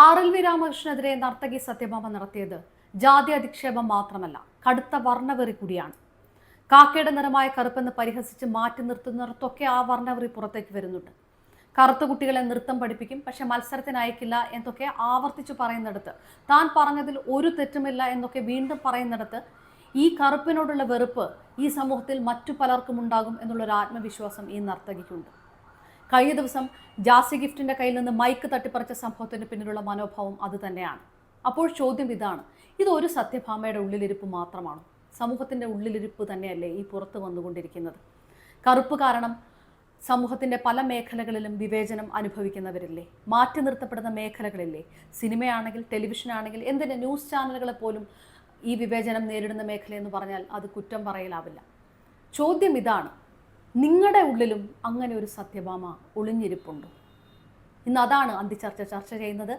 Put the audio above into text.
RLV രാമകൃഷ്ണനെതിരെ നർത്തകി സത്യഭാമ നടത്തിയത് ജാതി അധിക്ഷേപം മാത്രമല്ല, കടുത്ത വർണ്ണവെറി കൂടിയാണ്. കാക്കയുടെ നിറമായ കറുപ്പെന്ന് പരിഹസിച്ച് മാറ്റി നിർത്തുന്നിടത്തൊക്കെ ആ വർണ്ണവെറി പുറത്തേക്ക് വരുന്നുണ്ട്. കറുത്ത കുട്ടികളെ നൃത്തം പഠിപ്പിക്കും, പക്ഷെ മത്സരത്തിന് അയക്കില്ല എന്നൊക്കെ ആവർത്തിച്ചു പറയുന്നിടത്ത്, താൻ പറഞ്ഞതിൽ ഒരു തെറ്റുമില്ല എന്നൊക്കെ വീണ്ടും പറയുന്നിടത്ത്, ഈ കറുപ്പിനോടുള്ള വെറുപ്പ് ഈ സമൂഹത്തിൽ മറ്റു പലർക്കും ഉണ്ടാകും എന്നുള്ളൊരു ആത്മവിശ്വാസം ഈ നർത്തകിക്കുണ്ട്. കഴിഞ്ഞ ദിവസം ജാസി ഗിഫ്റ്റിന്റെ കയ്യിൽ നിന്ന് മൈക്ക് തട്ടിപ്പറിച്ച സംഭവത്തിന് പിന്നിലുള്ള മനോഭാവം അത് തന്നെയാണ്. അപ്പോൾ ചോദ്യം ഇതാണ്, ഇതൊരു സത്യഭാമയുടെ ഉള്ളിലിരിപ്പ് മാത്രമാണോ? സമൂഹത്തിന്റെ ഉള്ളിലിരിപ്പ് തന്നെയല്ലേ ഈ പുറത്തു വന്നുകൊണ്ടിരിക്കുന്നത്? കറുപ്പ് കാരണം സമൂഹത്തിന്റെ പല മേഖലകളിലും വിവേചനം അനുഭവിക്കുന്നവരില്ലേ? മാറ്റി നിർത്തപ്പെടുന്ന മേഖലകളില്ലേ? സിനിമയാണെങ്കിൽ, ടെലിവിഷനാണെങ്കിൽ, എന്തിന് ന്യൂസ് ചാനലുകളെ പോലും ഈ വിവേചനം നേരിടുന്ന മേഖലയെന്ന് പറഞ്ഞാൽ അത് കുറ്റം പറയലാവില്ല. ചോദ്യം ഇതാണ്, നിങ്ങളുടെ ഉള്ളിലും അങ്ങനെ ഒരു സത്യഭാമ ഒളിഞ്ഞിരിപ്പുണ്ടോ? ഇന്ന് അതാണ് അന്തിച്ചർച്ച ചർച്ച ചെയ്യുന്നത്.